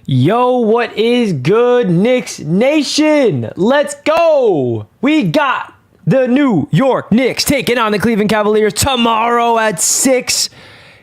Yo, what is good, Knicks Nation? Let's go! We got the New York Knicks taking on the Cleveland Cavaliers tomorrow at 6.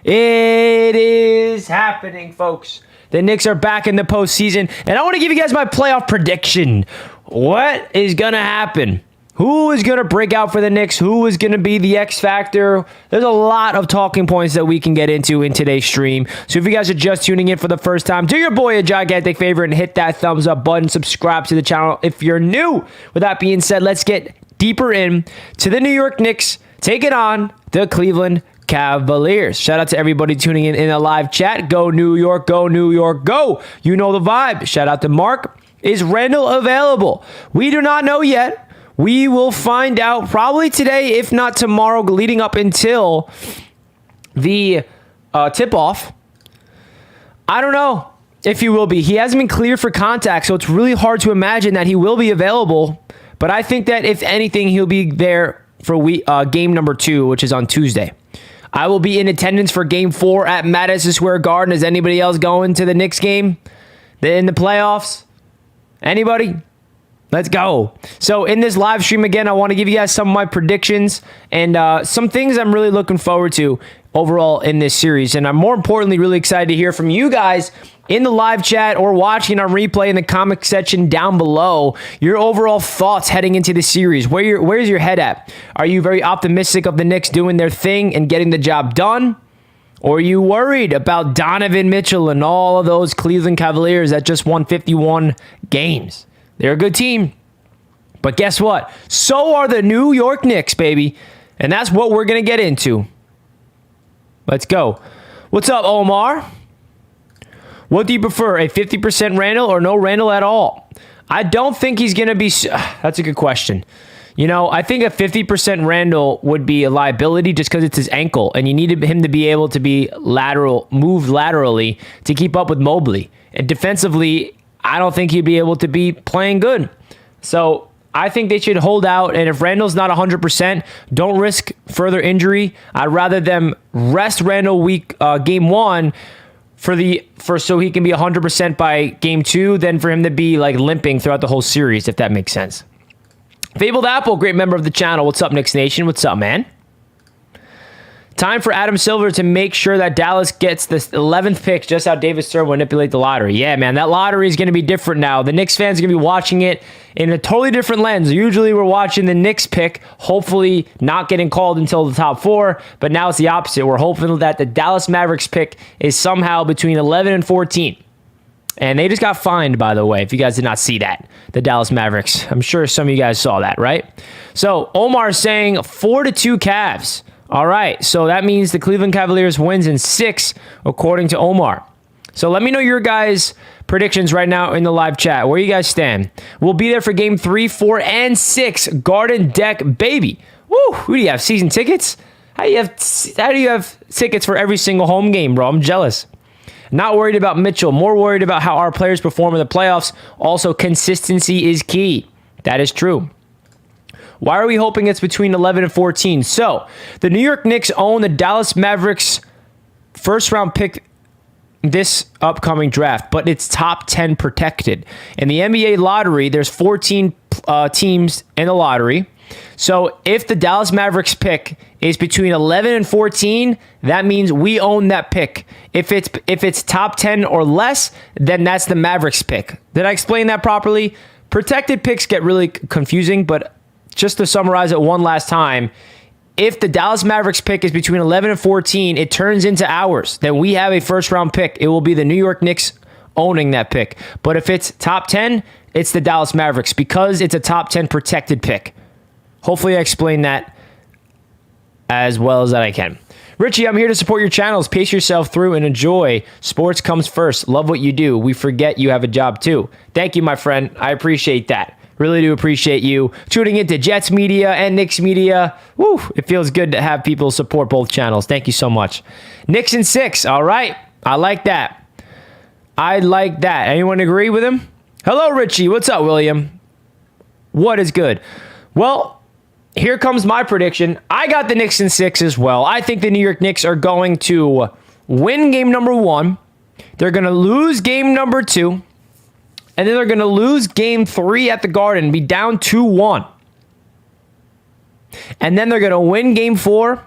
It is happening, folks. The Knicks are back in the postseason, and I want to give you guys my playoff prediction. What is going to happen? Who is going to break out for the Knicks? Who is going to be the X factor? There's a lot of talking points that we can get into in today's stream. So if you guys are just tuning in for the first time, do your boy a gigantic favor and hit that thumbs up button. Subscribe to the channel if you're new. With that being said, let's get deeper in to the New York Knicks taking on the Cleveland Cavaliers. Shout out to everybody tuning in the live chat. Go New York, go New York, go. You know the vibe. Shout out to Mark. Is Randle available? We do not know yet. We will find out probably today, if not tomorrow, leading up until the tip-off. I don't know if he will be. He hasn't been cleared for contact, so it's really hard to imagine that he will be available. But I think that, if anything, he'll be there for game number 2, which is on Tuesday. I will be in attendance for game 4 at Madison Square Garden. Is anybody else going to the Knicks game in the playoffs? Anybody? Let's go. So in this live stream, again, I want to give you guys some of my predictions and some things I'm really looking forward to overall in this series. And I'm more importantly really excited to hear from you guys in the live chat or watching on replay in the comment section down below. Your overall thoughts heading into the series. Where's your head at? Are you very optimistic of the Knicks doing their thing and getting the job done? Or are you worried about Donovan Mitchell and all of those Cleveland Cavaliers that just won 51 games? They're a good team. But guess what? So are the New York Knicks, baby. And that's what we're going to get into. Let's go. What's up, Omar? What do you prefer, a 50% Randle or no Randle at all? I don't think he's going to be... That's a good question. You know, I think a 50% Randle would be a liability just because it's his ankle, and you needed him to be able to be move laterally to keep up with Mobley. And defensively, I don't think he'd be able to be playing good. So I think they should hold out, and if Randle's not 100%, don't risk further injury. I'd rather them rest Randle game 1 so he can be 100% by game 2 than for him to be like limping throughout the whole series, if that makes sense. Fabled Apple, great member of the channel. What's up, Knicks Nation? What's up, man? Time for Adam Silver to make sure that Dallas gets the 11th pick, just how David Stern will manipulate the lottery. Yeah, man, that lottery is going to be different now. The Knicks fans are going to be watching it in a totally different lens. Usually we're watching the Knicks pick, hopefully not getting called until the top 4, but now it's the opposite. We're hoping that the Dallas Mavericks pick is somehow between 11 and 14. And they just got fined, by the way, if you guys did not see that, the Dallas Mavericks. I'm sure some of you guys saw that, right? So Omar is saying 4-2 Cavs. All right, so that means the Cleveland Cavaliers wins in 6, according to Omar. So let me know your guys' predictions right now in the live chat. Where you guys stand? We'll be there for game 3, 4, and 6. Garden Deck, baby. Woo! Who do you have? Season tickets? How do you have tickets for every single home game, bro? I'm jealous. Not worried about Mitchell. More worried about how our players perform in the playoffs. Also, consistency is key. That is true. Why are we hoping it's between 11 and 14? So, the New York Knicks own the Dallas Mavericks first-round pick this upcoming draft, but it's top 10 protected. In the NBA lottery, there's 14 teams in the lottery. So, if the Dallas Mavericks pick is between 11 and 14, that means we own that pick. If it's top 10 or less, then that's the Mavericks pick. Did I explain that properly? Protected picks get really confusing, but just to summarize it one last time, if the Dallas Mavericks pick is between 11 and 14, it turns into ours. Then we have a first-round pick. It will be the New York Knicks owning that pick. But if it's top 10, it's the Dallas Mavericks because it's a top 10 protected pick. Hopefully I explained that as well as that I can. Richie, I'm here to support your channels. Pace yourself through and enjoy. Sports comes first. Love what you do. We forget you have a job too. Thank you, my friend. I appreciate that. Really do appreciate you tuning into Jets Media and Knicks Media. Woo, it feels good to have people support both channels. Thank you so much. Knicks in 6. All right. I like that. Anyone agree with him? Hello, Richie. What's up, William? What is good? Well, here comes my prediction. I got the Knicks in 6 as well. I think the New York Knicks are going to win game number 1. They're going to lose game number 2. And then they're going to lose game 3 at the Garden, be down 2-1. And then they're going to win game 4.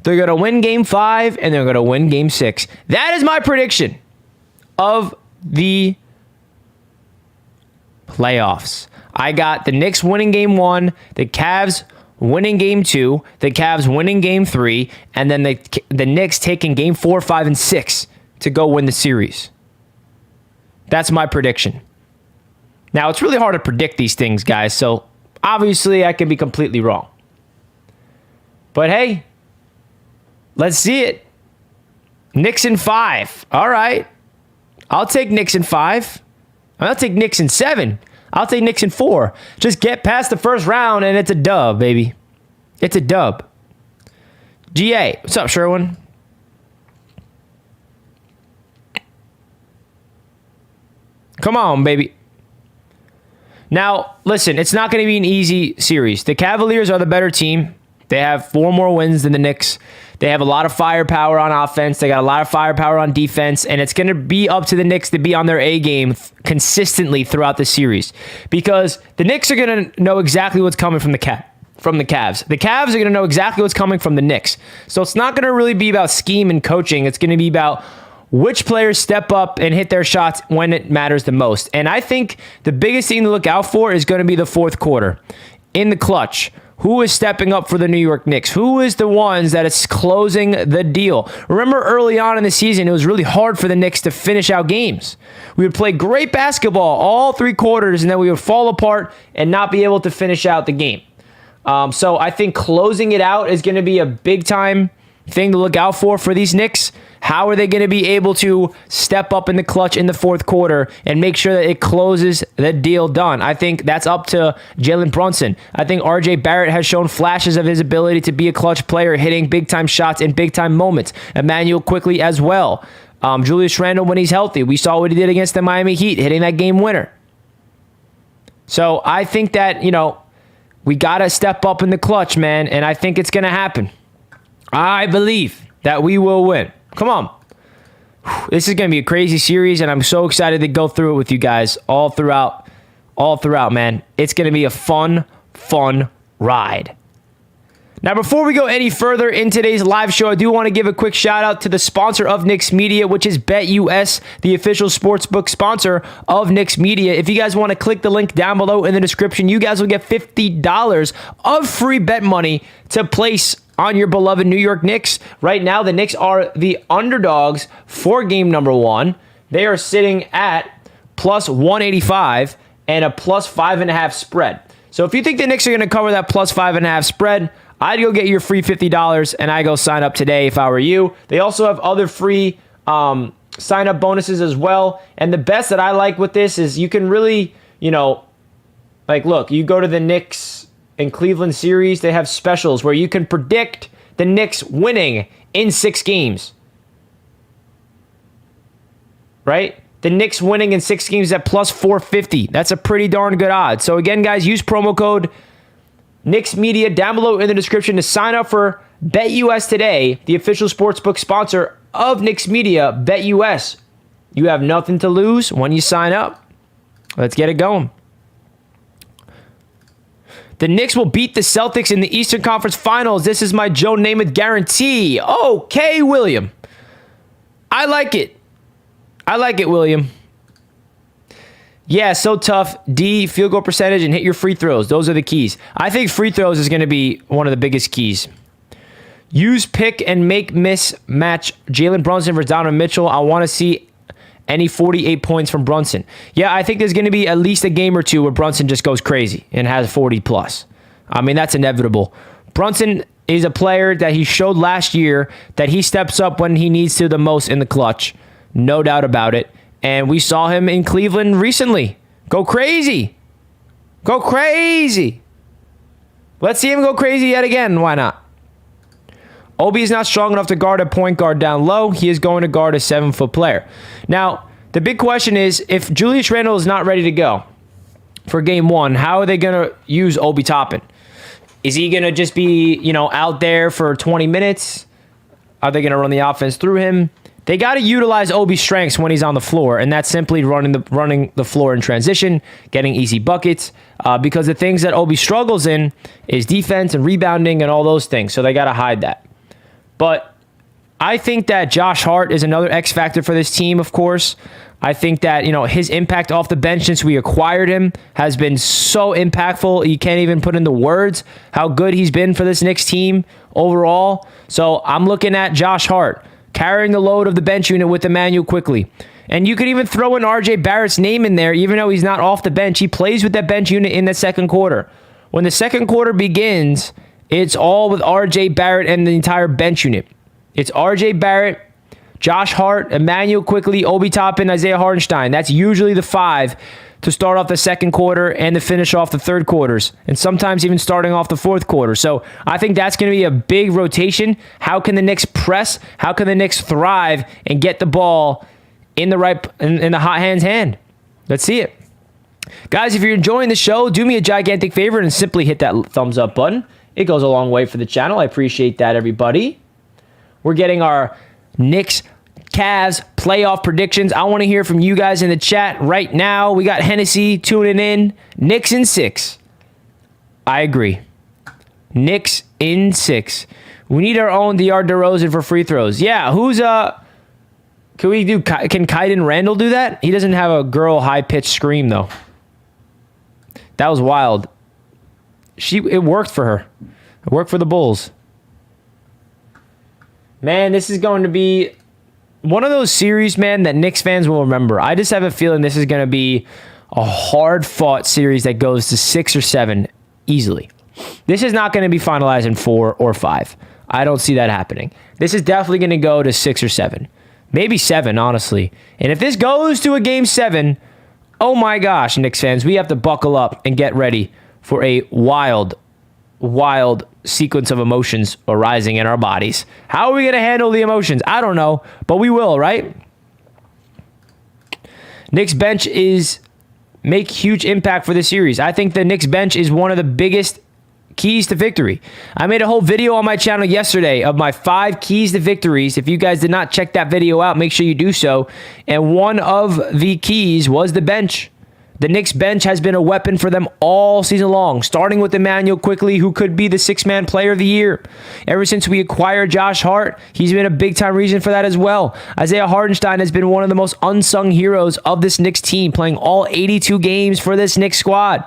They're going to win game 5. And they're going to win game 6. That is my prediction of the playoffs. I got the Knicks winning game 1, the Cavs winning game 2, the Cavs winning game 3, and then the Knicks taking game 4, 5, and 6 to go win the series. That's my prediction. Now, it's really hard to predict these things, guys, so obviously I can be completely wrong. But hey, let's see it. Knicks in 5. All right. I'll take Knicks in 5. I'll take Knicks in 7. I'll take Knicks in 4. Just get past the first round and it's a dub, baby. It's a dub. GA, what's up, Sherwin? Come on, baby. Now, listen, it's not going to be an easy series. The Cavaliers are the better team. They have 4 more wins than the Knicks. They have a lot of firepower on offense. They got a lot of firepower on defense, and it's going to be up to the Knicks to be on their A game consistently throughout the series, because the Knicks are going to know exactly what's coming from the Cavs. The Cavs are going to know exactly what's coming from the Knicks. So it's not going to really be about scheme and coaching. It's going to be about which players step up and hit their shots when it matters the most. And I think the biggest thing to look out for is going to be the fourth quarter. In the clutch, who is stepping up for the New York Knicks? Who is the ones that is closing the deal? Remember early on in the season, it was really hard for the Knicks to finish out games. We would play great basketball all 3 quarters, and then we would fall apart and not be able to finish out the game. So I think closing it out is going to be a big-time thing to look out for these Knicks. How are they going to be able to step up in the clutch in the fourth quarter and make sure that it closes the deal done? I think that's up to Jalen Brunson. I think RJ Barrett has shown flashes of his ability to be a clutch player, hitting big-time shots in big-time moments. Emmanuel quickly as well. Julius Randle when he's healthy. We saw what he did against the Miami Heat, hitting that game winner. So I think that, we got to step up in the clutch, man, and I think it's going to happen. I believe that we will win. Come on. This is going to be a crazy series, and I'm so excited to go through it with you guys all throughout, man. It's going to be a fun ride. Now, before we go any further in today's live show, I do want to give a quick shout out to the sponsor of Knicks Media, which is BetUS, the official sportsbook sponsor of Knicks Media. If you guys want to click the link down below in the description, you guys will get $50 of free bet money to place on your beloved New York Knicks. Right now, the Knicks are the underdogs for game number 1. They are sitting at plus 185 and a plus 5.5 spread. So if you think the Knicks are going to cover that plus 5.5 spread, I'd go get your free $50 and I go sign up today if I were you. They also have other free sign up bonuses as well. And the best that I like with this is you can really, look, you go to the Knicks and Cleveland series, they have specials where you can predict the Knicks winning in 6 games. Right? The Knicks winning in 6 games at plus 450. That's a pretty darn good odds. So again, guys, use promo code Knicks Media down below in the description to sign up for BetUS today, the official sportsbook sponsor of Knicks Media. BetUS. You have nothing to lose when you sign up. Let's get it going. The Knicks will beat the Celtics in the Eastern Conference Finals. This is my Joe Namath guarantee. Okay, William. I like it. William. Yeah, so tough. D, field goal percentage, and hit your free throws. Those are the keys. I think free throws is going to be one of the biggest keys. Use pick and make mismatch Jalen Brunson for Donovan Mitchell. I want to see any 48 points from Brunson. Yeah, I think there's going to be at least a game or two where Brunson just goes crazy and has 40 plus. I mean, that's inevitable. Brunson is a player that he showed last year that he steps up when he needs to the most in the clutch. No doubt about it. And we saw him in Cleveland recently. Go crazy. Go crazy. Let's see him go crazy yet again. Why not? Obi is not strong enough to guard a point guard down low. He is going to guard a 7-foot player. Now, the big question is, if Julius Randle is not ready to go for game 1, how are they going to use Obi Toppin? Is he going to just be, out there for 20 minutes? Are they going to run the offense through him? They got to utilize Obi's strengths when he's on the floor, and that's simply running the floor in transition, getting easy buckets, because the things that Obi struggles in is defense and rebounding and all those things, so they got to hide that. But I think that Josh Hart is another X factor for this team, of course. I think that, his impact off the bench since we acquired him has been so impactful. You can't even put into words how good he's been for this Knicks team overall. So I'm looking at Josh Hart carrying the load of the bench unit with Emmanuel quickly. And you could even throw in RJ Barrett's name in there, even though he's not off the bench. He plays with that bench unit in the second quarter. When the second quarter begins, it's all with RJ Barrett and the entire bench unit. It's RJ Barrett, Josh Hart, Emmanuel Quickly, Obi Toppin, Isaiah Hartenstein. That's usually the 5 to start off the second quarter and to finish off the third quarters, and sometimes even starting off the fourth quarter. So I think that's going to be a big rotation. How can the Knicks press? How can the Knicks thrive and get the ball in the hot hand? Let's see it. Guys, if you're enjoying the show, do me a gigantic favor and simply hit that thumbs up button. It goes a long way for the channel. I appreciate that, everybody. We're getting our Knicks Cavs playoff predictions. I want to hear from you guys in the chat right now. We got Hennessy tuning in. Knicks in 6. I agree. Knicks in 6. We need our own DeAndre DeRozan for free throws. Yeah, can Kaiden Randall do that? He doesn't have a girl high-pitched scream, though. That was wild. It worked for her. It worked for the Bulls. Man, this is going to be one of those series, man, that Knicks fans will remember. I just have a feeling this is going to be a hard-fought series that goes to 6 or 7 easily. This is not going to be finalized in 4 or 5. I don't see that happening. This is definitely going to go to 6 or 7. Maybe 7, honestly. And if this goes to a Game 7, oh my gosh, Knicks fans, we have to buckle up and get ready for a wild sequence of emotions arising in our bodies. How are we going to handle the emotions? I don't know, but we will, right? Knicks bench make huge impact for the series. I think the Knicks bench is one of the biggest keys to victory. I made a whole video on my channel yesterday of my 5 keys to victories. If you guys did not check that video out, make sure you do so. And one of the keys was the bench. The Knicks bench has been a weapon for them all season long, starting with Emmanuel Quickly, who could be the 6-man player of the year. Ever since we acquired Josh Hart, he's been a big-time reason for that as well. Isaiah Hartenstein has been one of the most unsung heroes of this Knicks team, playing all 82 games for this Knicks squad.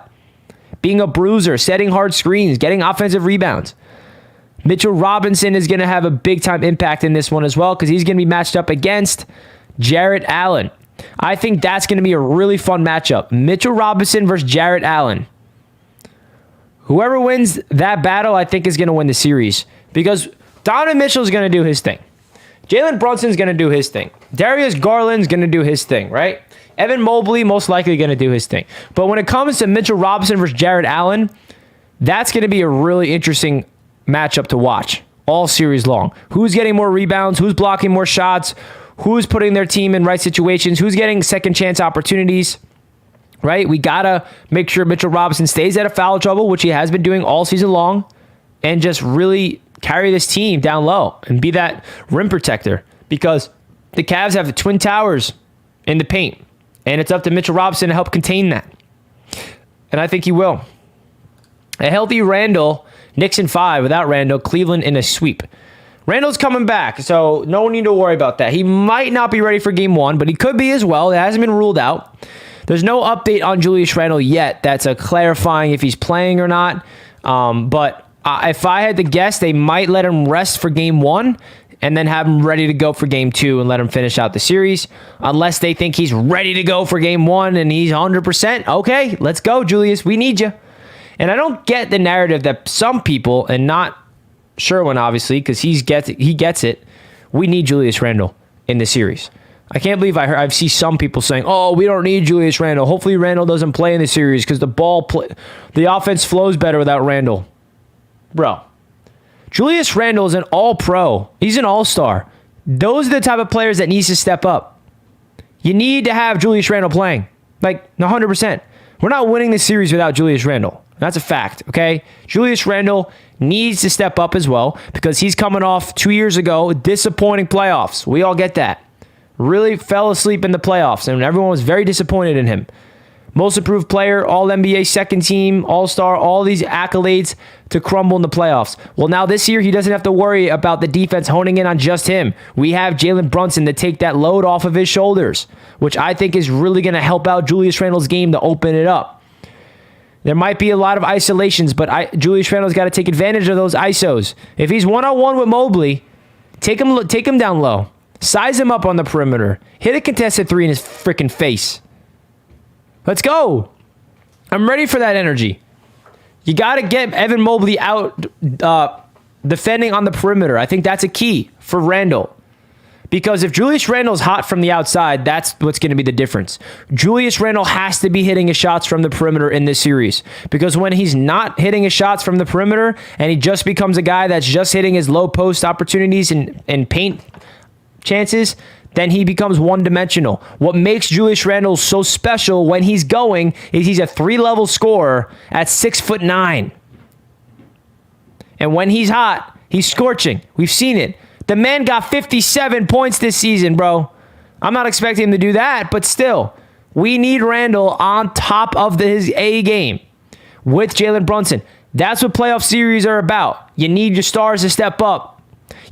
Being a bruiser, setting hard screens, getting offensive rebounds. Mitchell Robinson is going to have a big-time impact in this one as well because he's going to be matched up against Jarrett Allen. I think that's going to be a really fun matchup. Mitchell Robinson versus Jarrett Allen. Whoever wins that battle, I think, is going to win the series because Donovan Mitchell is going to do his thing. Jalen Brunson's going to do his thing. Darius Garland's going to do his thing, right? Evan Mobley most likely going to do his thing. But when it comes to Mitchell Robinson versus Jarrett Allen, that's going to be a really interesting matchup to watch all series long. Who's getting more rebounds? Who's blocking more shots? Who's putting their team in right situations? Who's getting second chance opportunities? Right? We got to make sure Mitchell Robinson stays out of foul trouble, which he has been doing all season long, and just really carry this team down low and be that rim protector because the Cavs have the Twin Towers in the paint, and it's up to Mitchell Robinson to help contain that. And I think he will. A healthy Randle, Knicks in 5. Without Randle, Cleveland in a sweep. Randle's coming back, so no need to worry about that. He might not be ready for Game 1, but he could be as well. It hasn't been ruled out. There's no update on Julius Randle yet. That's a clarifying if he's playing or not. But if I had to guess, they might let him rest for Game 1 and then have him ready to go for Game 2 and let him finish out the series. Unless they think he's ready to go for Game 1 and he's 100%. Okay, let's go, Julius. We need you. And I don't get the narrative that some people, and not Sherwin, obviously, because he gets it. We need Julius Randle in the series. I can't believe I see some people saying, "Oh, we don't need Julius Randle. Hopefully, Randle doesn't play in the series because the offense flows better without Randle." Bro, Julius Randle is an All-Pro. He's an All-Star. Those are the type of players that needs to step up. You need to have Julius Randle playing, like 100%. We're not winning the series without Julius Randle. That's a fact, okay? Julius Randle needs to step up as well because he's coming off 2 years ago disappointing playoffs. We all get that. Really fell asleep in the playoffs, and everyone was very disappointed in him. Most improved player, All-NBA second team, All-Star, all these accolades to crumble in the playoffs. Well, now this year, he doesn't have to worry about the defense honing in on just him. We have Jalen Brunson to take that load off of his shoulders, which I think is really going to help out Julius Randle's game to open it up. There might be a lot of isolations, but Julius Randle's got to take advantage of those ISOs. If he's one-on-one with Mobley, take him down low. Size him up on the perimeter. Hit a contested three in his freaking face. Let's go. I'm ready for that energy. You got to get Evan Mobley out defending on the perimeter. I think that's a key for Randle. Because if Julius Randle's hot from the outside, that's what's going to be the difference. Julius Randle has to be hitting his shots from the perimeter in this series. Because when he's not hitting his shots from the perimeter and he just becomes a guy that's just hitting his low post opportunities and paint chances, then he becomes one-dimensional. What makes Julius Randle so special when he's going is he's a 3-level scorer at 6'9". And when he's hot, he's scorching. We've seen it. The man got 57 points this season, bro. I'm not expecting him to do that, but still, we need Randle on top of his A game with Jalen Brunson. That's what playoff series are about. You need your stars to step up.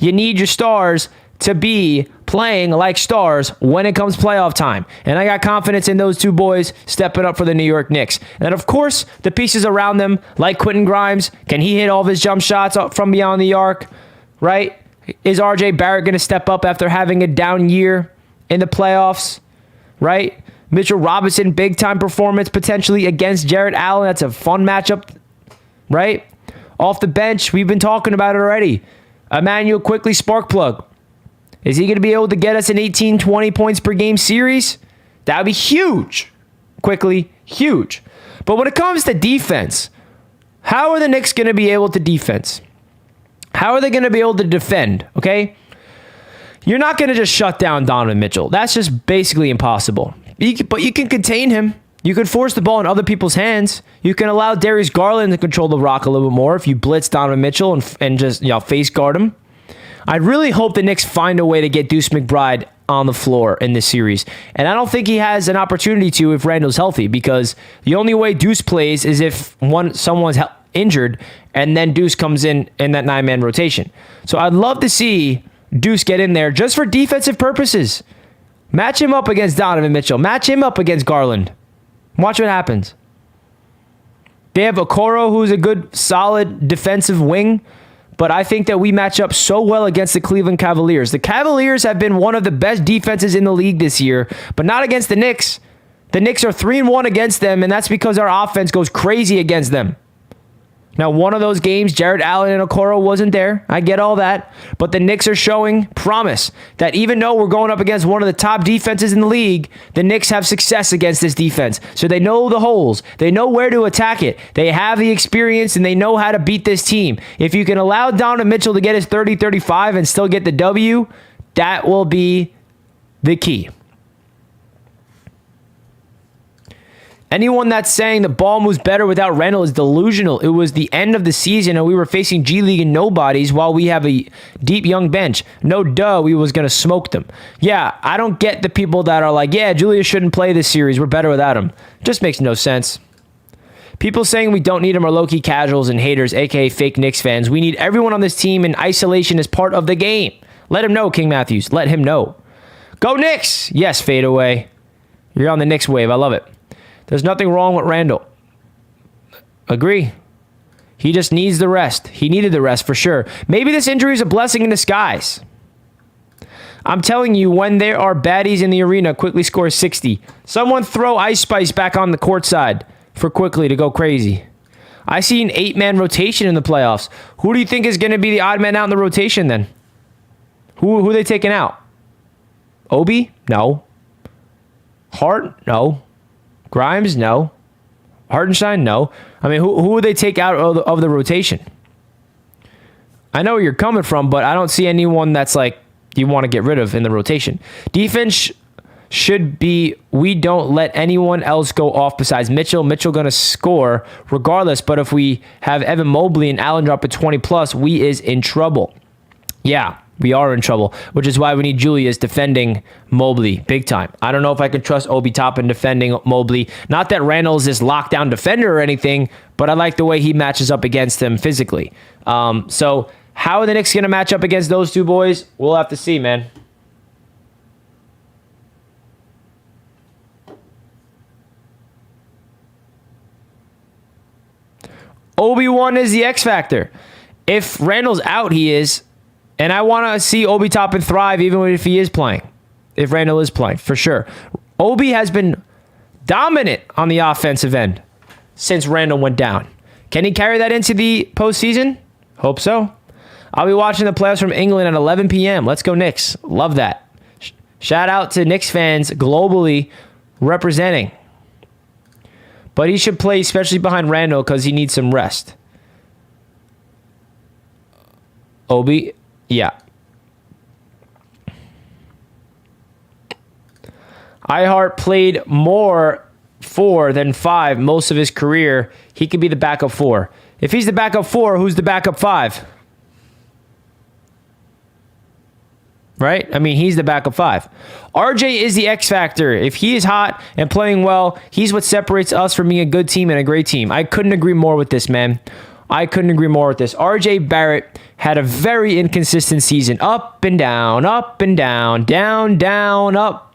You need your stars to be playing like stars when it comes playoff time. And I got confidence in those two boys stepping up for the New York Knicks. And of course, the pieces around them, like Quentin Grimes, can he hit all of his jump shots from beyond the arc, right? Is RJ Barrett going to step up after having a down year in the playoffs, right? Mitchell Robinson, big-time performance potentially against Jarrett Allen. That's a fun matchup, right? Off the bench, we've been talking about it already. Emmanuel Quickly, spark plug. Is he going to be able to get us an 18, 20 points per game series? That would be huge. Quickly, huge. But when it comes to defense, how are the Knicks going to be able to defense? How are they going to be able to defend, okay? You're not going to just shut down Donovan Mitchell. That's just basically impossible. But you can contain him. You can force the ball in other people's hands. You can allow Darius Garland to control the rock a little bit more if you blitz Donovan Mitchell and just face guard him. I really hope the Knicks find a way to get Deuce McBride on the floor in this series. And I don't think he has an opportunity to if Randle's healthy, because the only way Deuce plays is if someone's injured and then Deuce comes in that 9-man rotation. So I'd love to see Deuce get in there just for defensive purposes. Match him up against Donovan Mitchell. Match him up against Garland. Watch what happens. They have Okoro, who's a good, solid defensive wing. But I think that we match up so well against the Cleveland Cavaliers. The Cavaliers have been one of the best defenses in the league this year, but not against the Knicks. The Knicks are 3-1 against them, and that's because our offense goes crazy against them. Now, one of those games, Jarrett Allen and Okoro wasn't there. I get all that. But the Knicks are showing promise that even though we're going up against one of the top defenses in the league, the Knicks have success against this defense. So they know the holes. They know where to attack it. They have the experience, and they know how to beat this team. If you can allow Donovan Mitchell to get his 30-35 and still get the W, that will be the key. Anyone that's saying the ball moves better without Randle is delusional. It was the end of the season and we were facing G League and nobodies while we have a deep young bench. No duh, we was going to smoke them. Yeah, I don't get the people that are like, yeah, Julius shouldn't play this series. We're better without him. Just makes no sense. People saying we don't need him are low-key casuals and haters, aka fake Knicks fans. We need everyone on this team, and isolation is part of the game. Let him know, King Matthews. Let him know. Go Knicks! Yes, fade away. You're on the Knicks wave. I love it. There's nothing wrong with Randle. Agree. He just needs the rest. He needed the rest for sure. Maybe this injury is a blessing in disguise. I'm telling you, when there are baddies in the arena, Quickly scores 60. Someone throw Ice Spice back on the court side for Quickly to go crazy. I see an 8-man rotation in the playoffs. Who do you think is going to be the odd man out in the rotation then? Who are they taking out? Obi? No. Hart? No. Grimes? No. Hartenstein? No. I mean, who would they take out of the rotation? I know where you're coming from, but I don't see anyone that's like you want to get rid of in the rotation. Defense should be, we don't let anyone else go off besides Mitchell. Mitchell going to score regardless, but if we have Evan Mobley and Allen drop at 20+, we is in trouble. Yeah, We are in trouble, which is why we need Julius defending Mobley big time. I don't know if I can trust Obi Toppin defending Mobley. Not that Randle is this lockdown defender or anything, but I like the way he matches up against him physically. So how are the Knicks going to match up against those two boys? We'll have to see, man. Obi-Wan is the X factor. If Randle's out, he is. And I want to see Obi Toppin thrive even if he is playing. If Randle is playing, for sure. Obi has been dominant on the offensive end since Randle went down. Can he carry that into the postseason? Hope so. I'll be watching the playoffs from England at 11 p.m. Let's go Knicks. Love that. Shout out to Knicks fans globally representing. But he should play especially behind Randle because he needs some rest. Obi, yeah. Ihart played more 4 than 5 most of his career. He could be the backup 4. If he's the backup 4, who's the backup 5? Right? I mean, he's the backup 5. RJ is the X factor. If he is hot and playing well, he's what separates us from being a good team and a great team. I couldn't agree more with this, man. I couldn't agree more with this. RJ Barrett had a very inconsistent season. Up and down, down, down, up.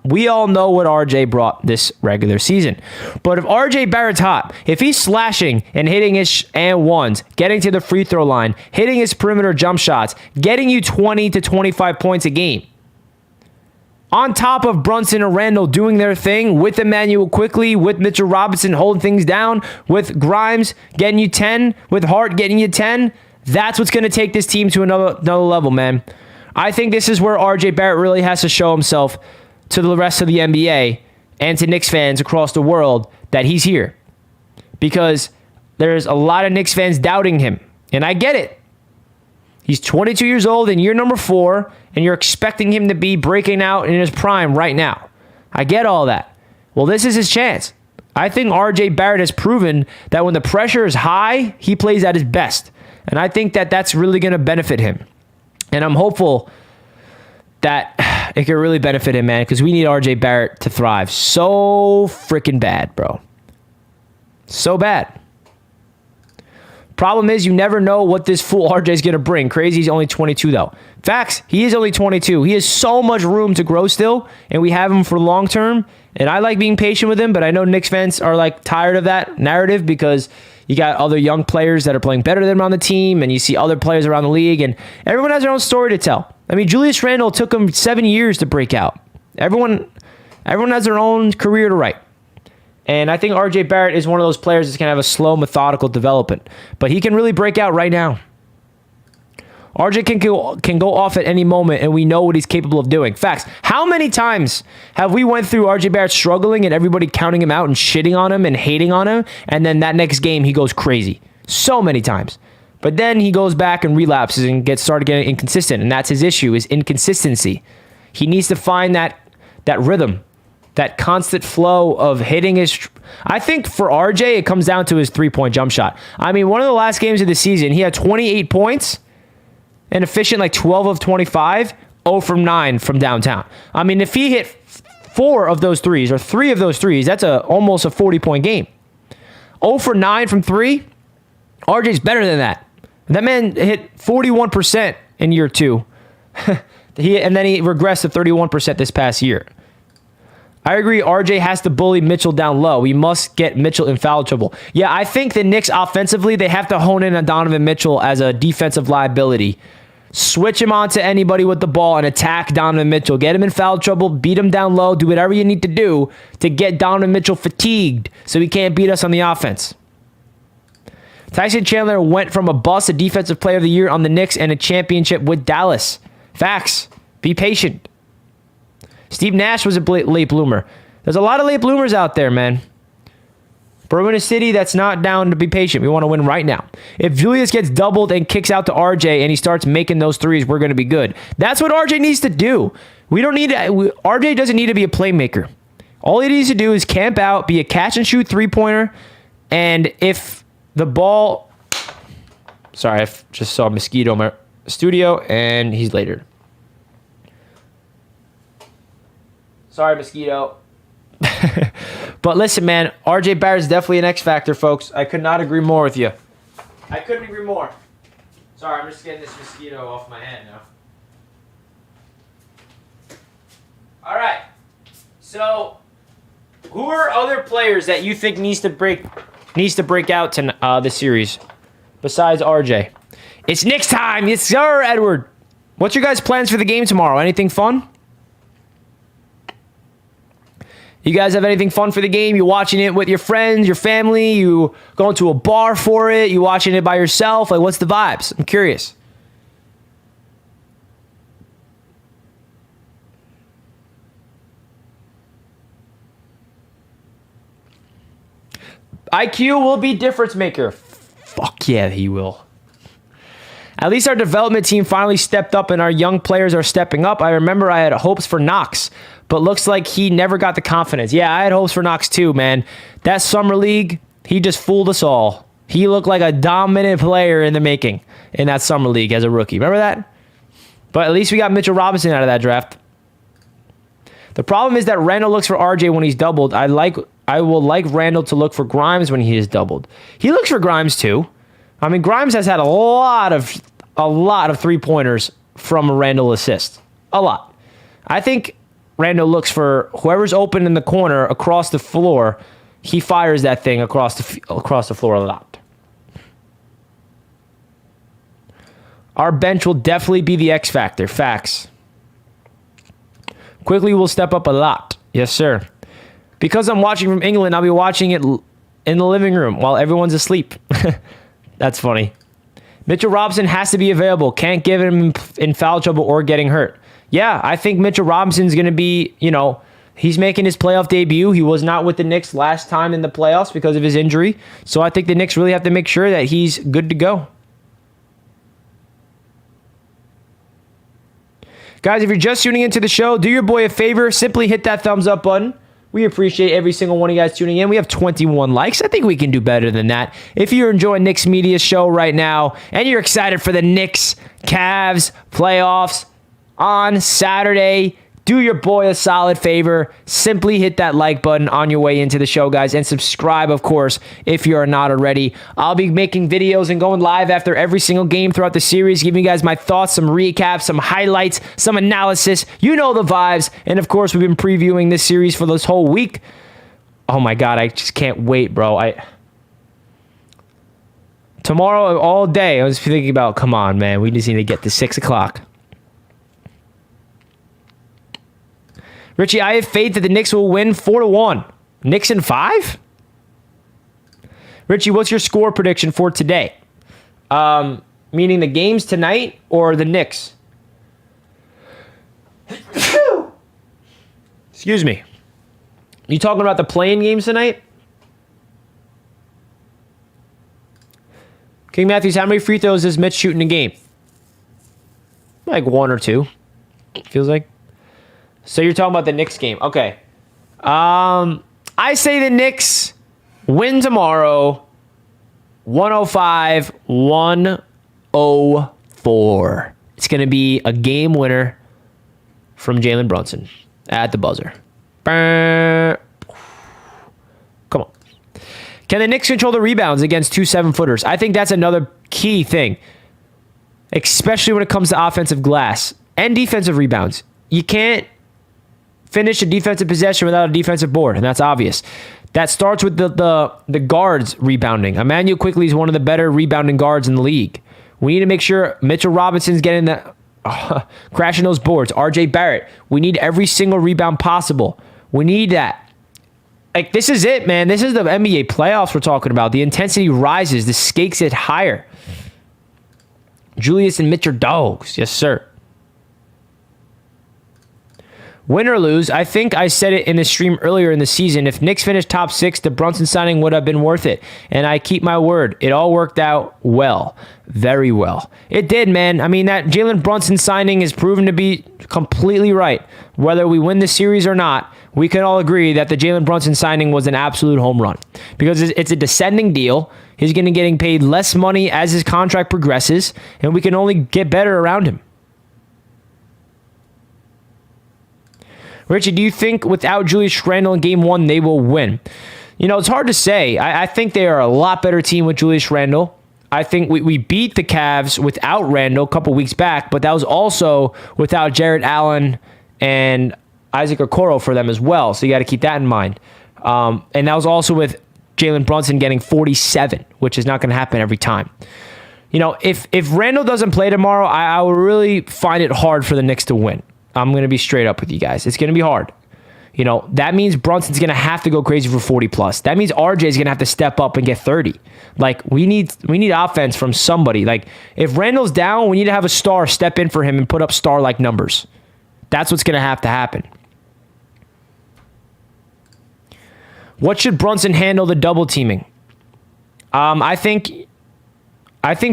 We all know what RJ brought this regular season. But if RJ Barrett's hot, if he's slashing and hitting his and ones, getting to the free throw line, hitting his perimeter jump shots, getting you 20 to 25 points a game, on top of Brunson and Randle doing their thing with Emmanuel quickly, with Mitchell Robinson holding things down, with Grimes getting you 10, with Hart getting you 10, that's what's going to take this team to another level, man. I think this is where RJ Barrett really has to show himself to the rest of the NBA and to Knicks fans across the world that he's here. Because there's a lot of Knicks fans doubting him. And I get it. He's 22 years old in year number 4, and you're expecting him to be breaking out in his prime right now. I get all that. Well, this is his chance. I think RJ Barrett has proven that when the pressure is high, he plays at his best. And I think that that's really going to benefit him. And I'm hopeful that it could really benefit him, man, because we need RJ Barrett to thrive so freaking bad, bro. So bad. Problem is, you never know what this fool RJ is going to bring. Crazy, he's only 22, though. Facts, he is only 22. He has so much room to grow still, and we have him for long term. And I like being patient with him, but I know Knicks fans are like tired of that narrative because you got other young players that are playing better than him on the team, and you see other players around the league, and everyone has their own story to tell. I mean, Julius Randle took him 7 years to break out. Everyone has their own career to write. And I think RJ Barrett is one of those players that's going to have a slow, methodical development. But he can really break out right now. RJ can go off at any moment, and we know what he's capable of doing. Facts. How many times have we went through RJ Barrett struggling and everybody counting him out and shitting on him and hating on him, and then that next game he goes crazy? So many times. But then he goes back and relapses and started getting inconsistent, and that's his issue, is inconsistency. He needs to find that rhythm, that constant flow of hitting his... I think for RJ, it comes down to his three-point jump shot. I mean, one of the last games of the season, he had 28 points and efficient like 12 of 25, 0 from 9 from downtown. I mean, if he hit 4 of those threes or 3 of those threes, that's almost a 40-point game. 0 for 9 from 3, RJ's better than that. That man hit 41% in year 2. And then he regressed to 31% this past year. I agree, RJ has to bully Mitchell down low. We must get Mitchell in foul trouble. Yeah, I think the Knicks offensively, they have to hone in on Donovan Mitchell as a defensive liability. Switch him on to anybody with the ball and attack Donovan Mitchell. Get him in foul trouble, beat him down low, do whatever you need to do to get Donovan Mitchell fatigued so he can't beat us on the offense. Tyson Chandler went from a bust, a defensive player of the year on the Knicks, and a championship with Dallas. Facts. Be patient. Steve Nash was a late bloomer. There's a lot of late bloomers out there, man. But we're in a city that's not down to be patient. We want to win right now. If Julius gets doubled and kicks out to RJ and he starts making those threes, we're going to be good. That's what RJ needs to do. RJ doesn't need to be a playmaker. All he needs to do is camp out, be a catch and shoot three-pointer, and if the ball... Sorry, I just saw a mosquito studio, and he's later. Sorry, mosquito. But listen, man, RJ Barrett's definitely an X factor, folks. I could not agree more with you. I couldn't agree more. Sorry, I'm just getting this mosquito off my hand now. All right. So, who are other players that you think needs to break out to this series besides RJ? It's Knicks time. Yes, sir, Edward. What's your guys' plans for the game tomorrow? Anything fun? You guys have anything fun for the game? You watching it with your friends, your family? You going to a bar for it? You watching it by yourself? Like, what's the vibes? I'm curious. IQ will be difference maker. Fuck yeah, he will. At least our development team finally stepped up and our young players are stepping up. I remember I had hopes for Knox, but looks like he never got the confidence. Yeah, I had hopes for Knox too, man. That summer league, he just fooled us all. He looked like a dominant player in the making in that summer league as a rookie. Remember that? But at least we got Mitchell Robinson out of that draft. The problem is that Randle looks for RJ when he's doubled. I will like Randle to look for Grimes when he is doubled. He looks for Grimes too. I mean, Grimes has had a lot of 3-pointers from a Randle assist. A lot. I think Randle looks for whoever's open in the corner across the floor. He fires that thing across the floor a lot. Our bench will definitely be the X factor. Facts. Quickly will step up a lot. Yes, sir. Because I'm watching from England, I'll be watching it in the living room while everyone's asleep. That's funny. Mitchell Robinson has to be available. Can't give him in foul trouble or getting hurt. Yeah, I think Mitchell Robinson's going to be, he's making his playoff debut. He was not with the Knicks last time in the playoffs because of his injury. So I think the Knicks really have to make sure that he's good to go. Guys, if you're just tuning into the show, do your boy a favor. Simply hit that thumbs up button. We appreciate every single one of you guys tuning in. We have 21 likes. I think we can do better than that. If you're enjoying Knicks Media show right now and you're excited for the Knicks Cavs playoffs on Saturday, do your boy a solid favor. Simply hit that like button on your way into the show, guys, and subscribe, of course, if you are not already. I'll be making videos and going live after every single game throughout the series, giving you guys my thoughts, some recaps, some highlights, some analysis. You know the vibes. And, of course, we've been previewing this series for this whole week. Oh, my God, I just can't wait, bro. Tomorrow, all day, I was thinking about, come on, man, we just need to get to 6 o'clock. Richie, I have faith that the Knicks will win 4-1. Knicks in 5? Richie, what's your score prediction for today? Meaning the games tonight or the Knicks? Excuse me. You talking about the playing games tonight? King Matthews, how many free throws does Mitch shoot in a game? Like 1 or 2. Feels like. So you're talking about the Knicks game. Okay. I say the Knicks win tomorrow 105-104. It's going to be a game winner from Jalen Brunson at the buzzer. Come on. Can the Knicks control the rebounds against 2 7-footers? I think that's another key thing, especially when it comes to offensive glass and defensive rebounds. You can't finish a defensive possession without a defensive board, and that's obvious. That starts with the guards rebounding. Emmanuel Quickley is one of the better rebounding guards in the league. We need to make sure Mitchell Robinson's getting that, crashing those boards. RJ Barrett, we need every single rebound possible. We need that. Like, this is it, man. This is the NBA playoffs we're talking about. The intensity rises. The stakes get higher. Julius and Mitch are dogs. Yes, sir. Win or lose, I think I said it in the stream earlier in the season. If Knicks finished top 6, the Brunson signing would have been worth it. And I keep my word. It all worked out well. Very well. It did, man. I mean, that Jalen Brunson signing has proven to be completely right. Whether we win the series or not, we can all agree that the Jalen Brunson signing was an absolute home run. Because it's a descending deal. He's going to getting paid less money as his contract progresses, and we can only get better around him. Richie, do you think without Julius Randle in game 1, they will win? It's hard to say. I think they are a lot better team with Julius Randle. I think we beat the Cavs without Randle a couple weeks back, but that was also without Jarrett Allen and Isaac Okoro for them as well. So you got to keep that in mind. And that was also with Jalen Brunson getting 47, which is not going to happen every time. If Randle doesn't play tomorrow, I will really find it hard for the Knicks to win. I'm going to be straight up with you guys. It's going to be hard. That means Brunson's going to have to go crazy for 40 plus. That means RJ is going to have to step up and get 30. We need offense from somebody. If Randall's down, we need to have a star step in for him and put up star-like numbers. That's what's going to have to happen. What should Brunson handle the double teaming? I think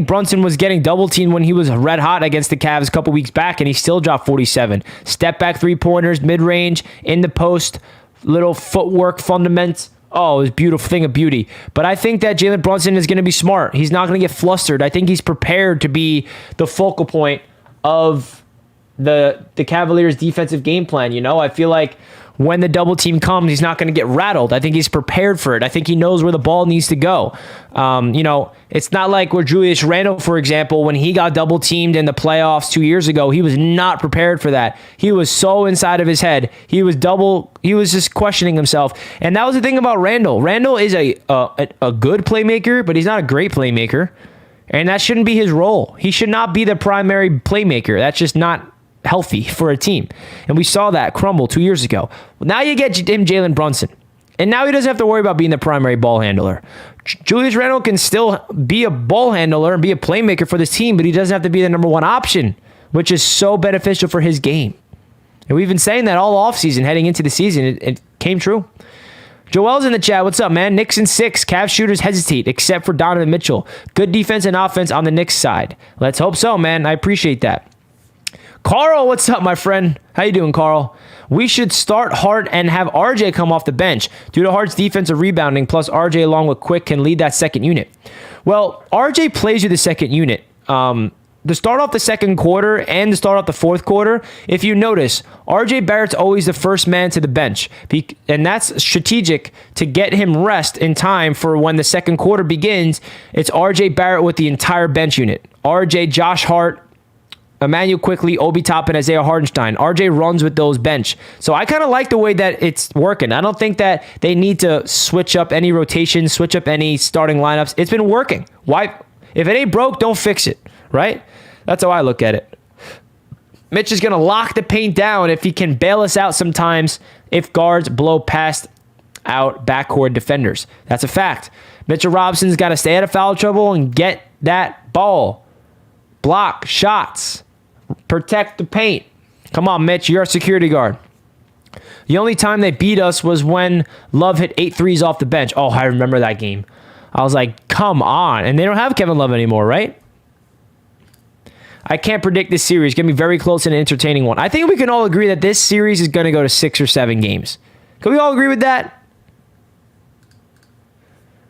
Brunson was getting double teamed when he was red hot against the Cavs a couple weeks back, and he still dropped 47. Step back 3-pointers, mid-range, in the post, little footwork fundamentals. Oh, it was a beautiful thing of beauty. But I think that Jalen Brunson is going to be smart. He's not going to get flustered. I think he's prepared to be the focal point of the Cavaliers' defensive game plan. I feel like when the double team comes, he's not going to get rattled. I think he's prepared for it. I think he knows where the ball needs to go. It's not like where Julius Randle, for example, when he got double teamed in the playoffs 2 years ago, he was not prepared for that. He was so inside of his head. He was just questioning himself. And that was the thing about Randle. Randle is a good playmaker, but he's not a great playmaker. And that shouldn't be his role. He should not be the primary playmaker. That's just not healthy for a team. And we saw that crumble 2 years ago. Now you get him Jalen Brunson. And now he doesn't have to worry about being the primary ball handler. Julius Randle can still be a ball handler and be a playmaker for this team, but he doesn't have to be the number one option, which is so beneficial for his game. And we've been saying that all offseason heading into the season. It came true. Joel's in the chat. What's up, man? Knicks in 6. Cavs shooters hesitate, except for Donovan Mitchell. Good defense and offense on the Knicks side. Let's hope so, man. I appreciate that. Carl, what's up, my friend? How you doing, Carl? We should start Hart and have RJ come off the bench. Due to Hart's defensive rebounding, plus RJ along with Quick can lead that second unit. Well, RJ plays you the second unit. To start off the second quarter and to start off the fourth quarter, if you notice, RJ Barrett's always the first man to the bench. And that's strategic to get him rest in time for when the second quarter begins. It's RJ Barrett with the entire bench unit. RJ, Josh Hart, Emmanuel Quickly, Obi Toppin, Isaiah Hartenstein. RJ runs with those bench. So I kind of like the way that it's working. I don't think that they need to switch up any rotations, switch up any starting lineups. It's been working. Why? If it ain't broke, don't fix it, right? That's how I look at it. Mitch is going to lock the paint down if he can bail us out sometimes if guards blow past out backcourt defenders. That's a fact. Mitchell Robinson's got to stay out of foul trouble and get that ball. Block shots. Protect the paint. Come on, Mitch. You're a security guard. The only time they beat us was when Love hit 8 threes off the bench. Oh, I remember that game. I was like, come on. And they don't have Kevin Love anymore, right? I can't predict this series. It's going to be very close and an entertaining one. I think we can all agree that this series is going to go to 6 or 7 games. Can we all agree with that?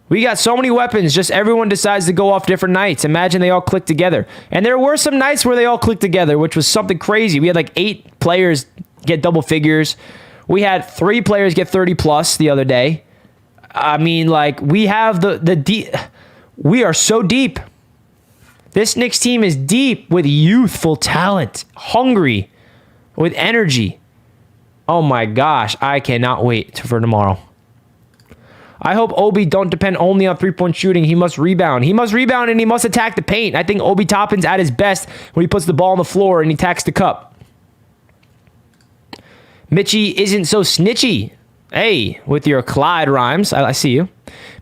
We got so many weapons, just everyone decides to go off different nights. Imagine they all click together. And there were some nights where they all clicked together, which was something crazy. We had like 8 players get double figures. We had 3 players get 30 plus the other day. I mean, like, we have the deep. We are so deep. This Knicks team is deep with youthful talent, hungry, with energy. Oh my gosh, I cannot wait for tomorrow. I hope Obi don't depend only on three-point shooting. He must rebound. He must rebound and he must attack the paint. I think Obi Toppin's at his best when he puts the ball on the floor and he attacks the cup. Mitchie isn't so snitchy. Hey, with your Clyde rhymes. I see you.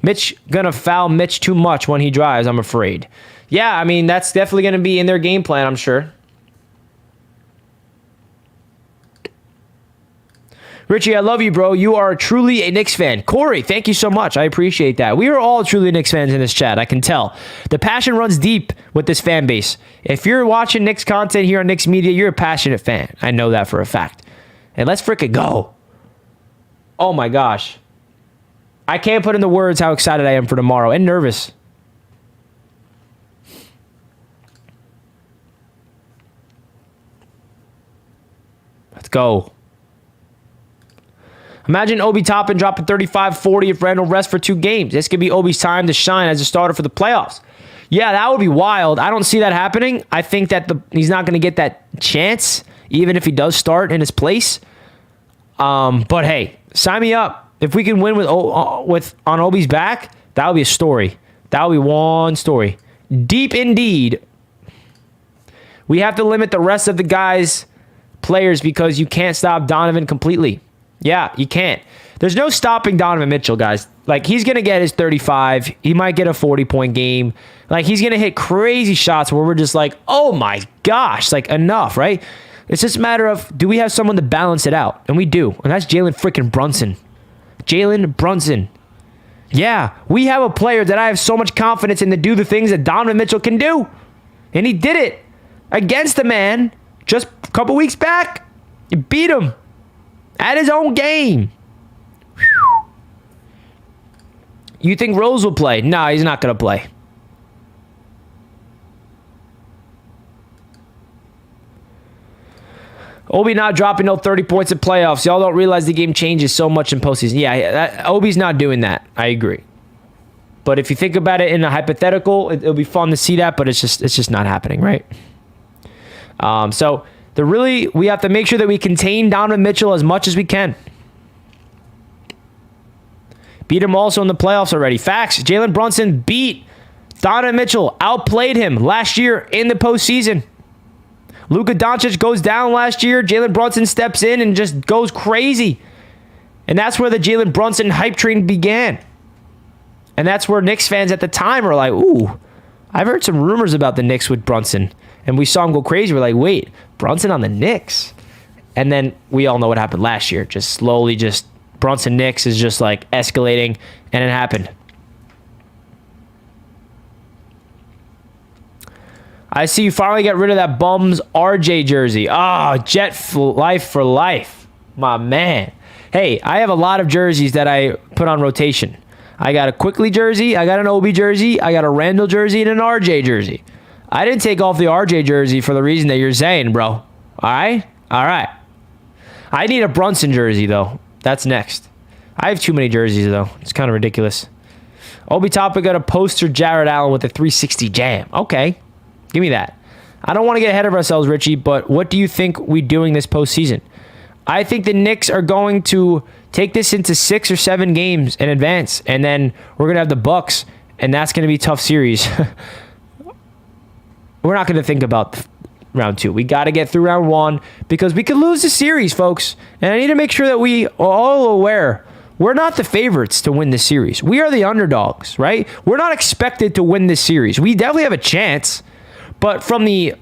Mitch gonna foul Mitch too much when he drives, I'm afraid. Yeah, I mean, that's definitely gonna be in their game plan, I'm sure. Richie, I love you, bro. You are truly a Knicks fan. Corey, thank you so much. I appreciate that. We are all truly Knicks fans in this chat. I can tell. The passion runs deep with this fan base. If you're watching Knicks content here on Knicks Media, you're a passionate fan. I know that for a fact. And let's frickin' go. Oh my gosh. I can't put into words how excited I am for tomorrow and nervous. Let's go. Imagine Obi Toppin dropping 35, 40 if Randle rests for 2 games. This could be Obi's time to shine as a starter for the playoffs. Yeah, that would be wild. I don't see that happening. I think that he's not going to get that chance, even if he does start in his place. But hey, sign me up. If we can win with on Obi's back, that would be a story. That would be one story. Deep indeed. We have to limit the rest of the guys' players because you can't stop Donovan completely. Yeah, you can't. There's no stopping Donovan Mitchell, guys. Like, he's going to get his 35. He might get a 40-point game. Like, he's going to hit crazy shots where we're just like, oh my gosh, like, enough, right? It's just a matter of, do we have someone to balance it out? And we do. And that's Jalen freaking Brunson. Jalen Brunson. Yeah, we have a player that I have so much confidence in to do the things that Donovan Mitchell can do. And he did it against the man just a couple weeks back. He beat him at his own game. Whew. You think Rose will play? No, he's not going to play. Obi not dropping no 30 points in playoffs. Y'all don't realize the game changes so much in postseason. Yeah, Obi's not doing that. I agree. But if you think about it in a hypothetical, it'll be fun to see that, but it's just not happening, right? So we have to make sure that we contain Donovan Mitchell as much as we can. Beat him also in the playoffs already. Facts. Jalen Brunson beat Donovan Mitchell, outplayed him last year in the postseason. Luka Doncic goes down last year. Jalen Brunson steps in and just goes crazy. And that's where the Jalen Brunson hype train began. And that's where Knicks fans at the time were like, ooh, I've heard some rumors about the Knicks with Brunson. And we saw him go crazy. We're like, wait, Brunson on the Knicks? And then we all know what happened last year. Just slowly, Brunson Knicks is just like escalating. And it happened. I see you finally got rid of that bum's RJ jersey. Life for life. My man. Hey, I have a lot of jerseys that I put on rotation. I got a Quickly jersey, I got an Obi jersey, I got a Randle jersey, and an RJ jersey. I didn't take off the RJ jersey for the reason that you're saying, bro. All right? All right. I need a Brunson jersey, though. That's next. I have too many jerseys, though. It's kind of ridiculous. Obi Toppin got a poster Jared Allen with a 360 jam. Okay. Give me that. I don't want to get ahead of ourselves, Richie, but what do you think we're doing this postseason? I think the Knicks are going to take this into 6 or 7 games in advance, and then we're going to have the Bucks, and that's going to be a tough series. We're not going to think about round 2. We got to get through round 1 because we could lose the series, folks. And I need to make sure that we are all aware we're not the favorites to win this series. We are the underdogs, right? We're not expected to win this series. We definitely have a chance. But from the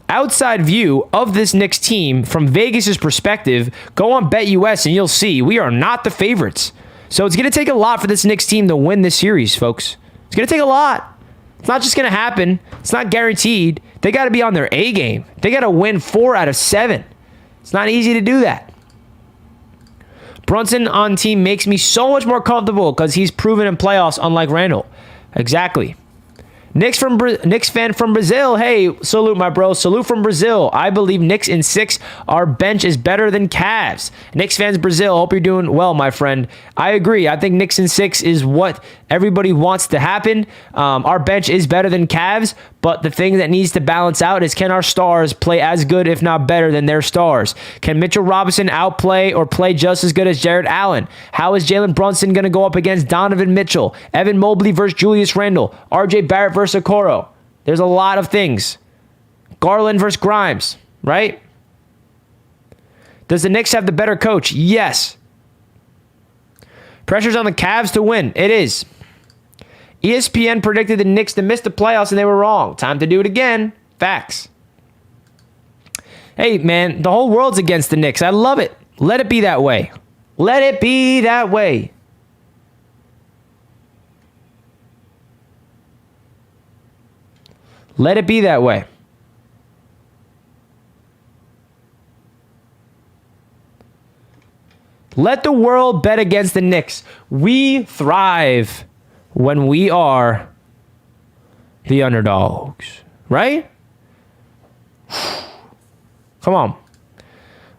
outside view of this Knicks team, from Vegas' perspective, go on BetUS and you'll see we are not the favorites. So it's going to take a lot for this Knicks team to win this series, folks. It's going to take a lot. It's not just going to happen. It's not guaranteed. They got to be on their A game. They got to win 4 out of 7. It's not easy to do that. Brunson on team makes me so much more comfortable because he's proven in playoffs, unlike Randle. Exactly. Knicks fan from Brazil. Hey, salute, my bro. Salute from Brazil. I believe Knicks in 6. Our bench is better than Cavs. Knicks fans, Brazil. Hope you're doing well, my friend. I agree. I think Knicks in 6 is what everybody wants to happen. Our bench is better than Cavs, but the thing that needs to balance out is can our stars play as good, if not better, than their stars? Can Mitchell Robinson outplay or play just as good as Jared Allen? How is Jalen Brunson going to go up against Donovan Mitchell? Evan Mobley versus Julius Randle? RJ Barrett versus Okoro? There's a lot of things. Garland versus Grimes, right? Does the Knicks have the better coach? Yes. Pressure's on the Cavs to win. It is. ESPN predicted the Knicks to miss the playoffs and they were wrong. Time to do it again. Facts. Hey, man, the whole world's against the Knicks. I love it. Let it be that way. Let it be that way. Let it be that way. Let the world bet against the Knicks. We thrive when we are the underdogs, right? Come on.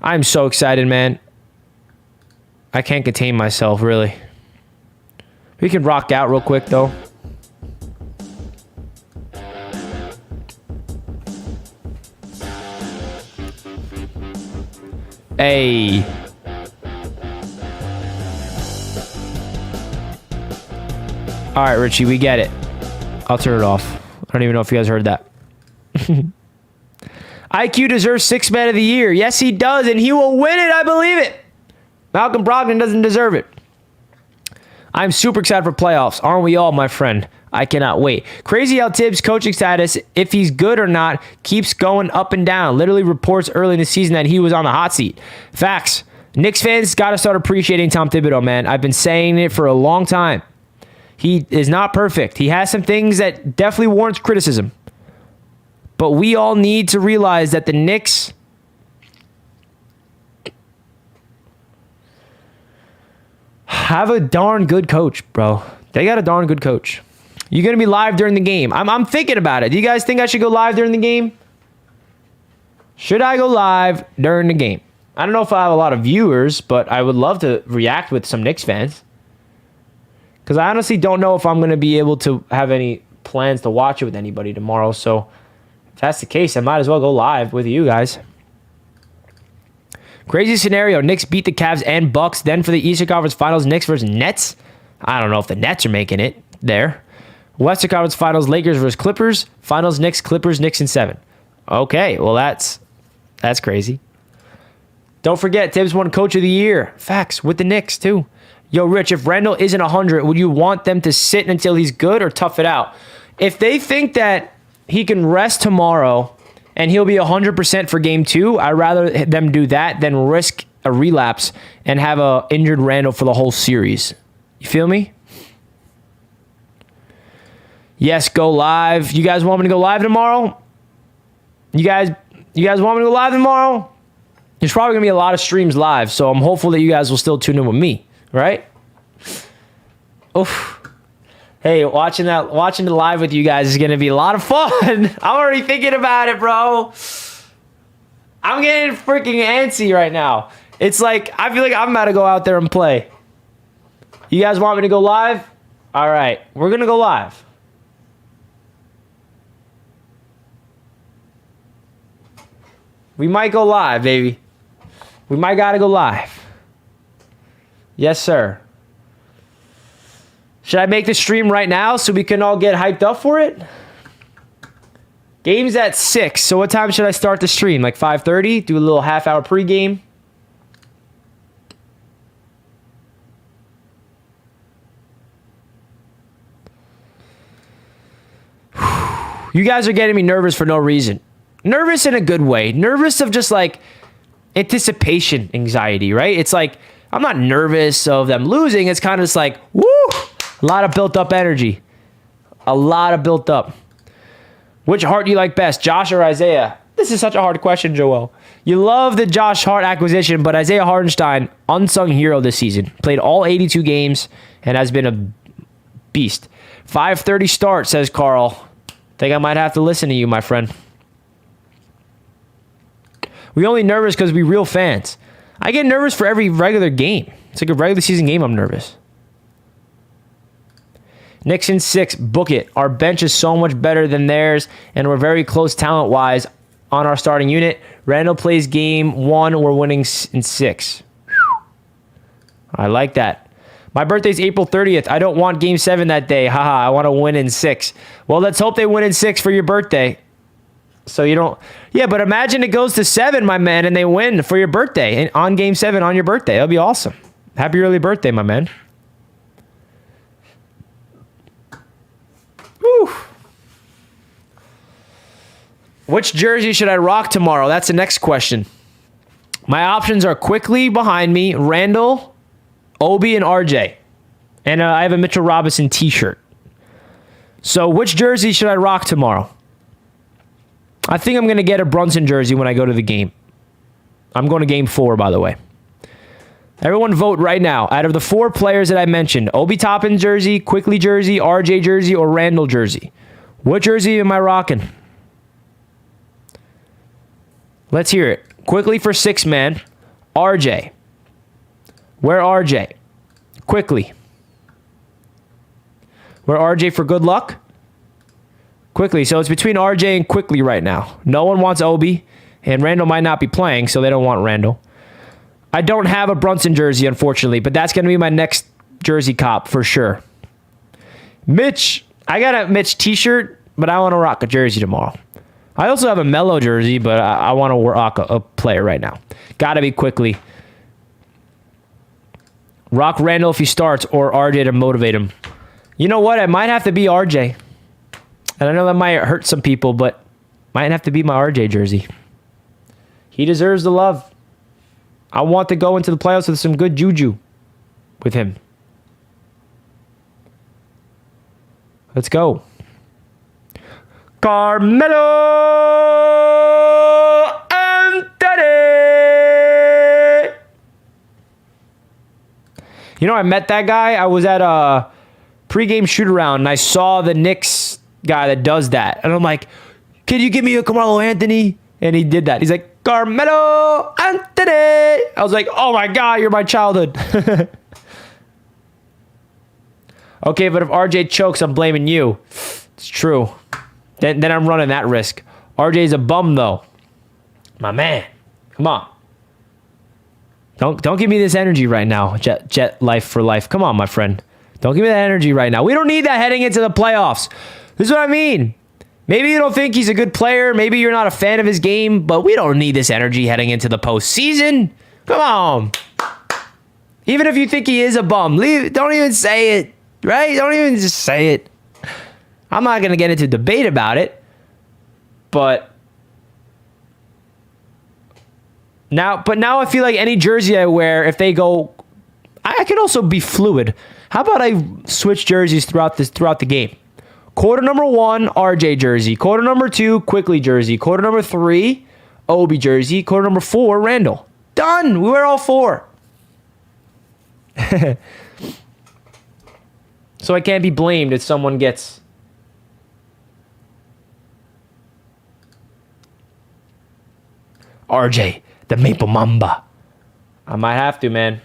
I'm so excited, man. I can't contain myself, really. We can rock out real quick, though. Hey. All right, Richie, we get it. I'll turn it off. I don't even know if you guys heard that. IQ deserves 6th man of the year. Yes, he does, and he will win it. I believe it. Malcolm Brogdon doesn't deserve it. I'm super excited for playoffs. Aren't we all, my friend? I cannot wait. Crazy how Tibbs' coaching status, if he's good or not, keeps going up and down. Literally reports early in the season that he was on the hot seat. Facts. Knicks fans got to start appreciating Tom Thibodeau, man. I've been saying it for a long time. He is not perfect. He has some things that definitely warrants criticism. But we all need to realize that the Knicks have a darn good coach, bro. They got a darn good coach. You're going to be live during the game. I'm thinking about it. Do you guys think I should go live during the game? Should I go live during the game? I don't know if I have a lot of viewers, but I would love to react with some Knicks fans. Because I honestly don't know if I'm going to be able to have any plans to watch it with anybody tomorrow. So if that's the case, I might as well go live with you guys. Crazy scenario. Knicks beat the Cavs and Bucks. Then for the Eastern Conference Finals, Knicks versus Nets. I don't know if the Nets are making it there. Western Conference Finals, Lakers versus Clippers. Finals, Knicks, Clippers, Knicks in 7. Okay, well that's crazy. Don't forget, Tibbs won Coach of the Year. Facts, with the Knicks too. Yo, Rich, if Randle isn't 100, would you want them to sit until he's good or tough it out? If they think that he can rest tomorrow and he'll be 100% for game 2, I'd rather them do that than risk a relapse and have a injured Randle for the whole series. You feel me? Yes, go live. You guys want me to go live tomorrow? You guys want me to go live tomorrow? There's probably going to be a lot of streams live, so I'm hopeful that you guys will still tune in with me. Right? Oof. Hey, watching the live with you guys is going to be a lot of fun. I'm already thinking about it, bro. I'm getting freaking antsy right now. It's like, I feel like I'm about to go out there and play. You guys want me to go live? All right, we're going to go live. We might go live, baby. We might got to go live. Yes, sir. Should I make the stream right now so we can all get hyped up for it? Game's at 6. So what time should I start the stream? Like 5:30? Do a little half-hour pregame? You guys are getting me nervous for no reason. Nervous in a good way. Nervous of just like anticipation anxiety, right? It's like, I'm not nervous of them losing. It's kind of just like, woo, a lot of built up energy. A lot of built up. Which Hart do you like best, Josh or Isaiah? This is such a hard question, Joel. You love the Josh Hart acquisition, but Isaiah Hartenstein, unsung hero this season. Played all 82 games and has been a beast. 5:30 start, says Carl. Think I might have to listen to you, my friend. We only nervous because we real fans. I get nervous for every regular game. It's like a regular season game, I'm nervous. Knicks in 6, book it. Our bench is so much better than theirs, and we're very close talent-wise on our starting unit. Randle plays game 1, we're winning in 6. I like that. My birthday's April 30th. I don't want game 7 that day. Haha, I want to win in 6. Well, let's hope they win in 6 for your birthday. So you don't... Yeah, but imagine it goes to 7, my man, and they win for your birthday. And on game 7 on your birthday. That'll be awesome. Happy early birthday, my man. Whew. Which jersey should I rock tomorrow? That's the next question. My options are quickly behind me. Randle, Obi, and RJ. And I have a Mitchell Robinson t-shirt. So which jersey should I rock tomorrow? I think I'm going to get a Brunson jersey when I go to the game. I'm going to game 4, by the way. Everyone vote right now. Out of the 4 players that I mentioned, Obi Toppin jersey, Quickly jersey, RJ jersey, or Randle jersey. What jersey am I rocking? Let's hear it. Quickly for 6 man. RJ. Where RJ? Quickly. Where RJ for good luck? Quickly. So it's between RJ and Quickly right now. No one wants Obi, and Randle might not be playing, so they don't want Randle. I don't have a Brunson jersey, unfortunately, but that's going to be my next jersey cop for sure. Mitch. I got a Mitch t-shirt, but I want to rock a jersey tomorrow. I also have a Melo jersey, but I want to rock a player right now. Got to be Quickly. Rock Randle if he starts, or RJ to motivate him. You know what? It might have to be RJ. And I know that might hurt some people, but might have to be my RJ jersey. He deserves the love. I want to go into the playoffs with some good juju with him. Let's go. Carmelo Anthony. You know, I met that guy. I was at a pregame shoot-around, and I saw the Knicks guy that does that. And I'm like, can you give me a Carmelo Anthony? And he did that. He's like, Carmelo Anthony. I was like, oh my God, you're my childhood. Okay, but if RJ chokes, I'm blaming you. It's true. Then I'm running that risk. RJ's a bum, though. My man. Come on. Don't give me this energy right now, Jet Life for Life. Come on, my friend. Don't give me that energy right now. We don't need that heading into the playoffs. This is what I mean. Maybe you don't think he's a good player. Maybe you're not a fan of his game, but we don't need this energy heading into the postseason. Come on. Even if you think he is a bum, don't even say it, right? Don't even just say it. I'm not going to get into debate about it, but now I feel like any jersey I wear, if they go, I can also be fluid. How about I switch jerseys throughout the game? Quarter number 1, RJ jersey. Quarter number 2, Quickly jersey. Quarter number 3, Obi jersey. Quarter number 4, Randle. Done. We wear all 4. So I can't be blamed if someone gets... RJ, the Maple Mamba. I might have to, man.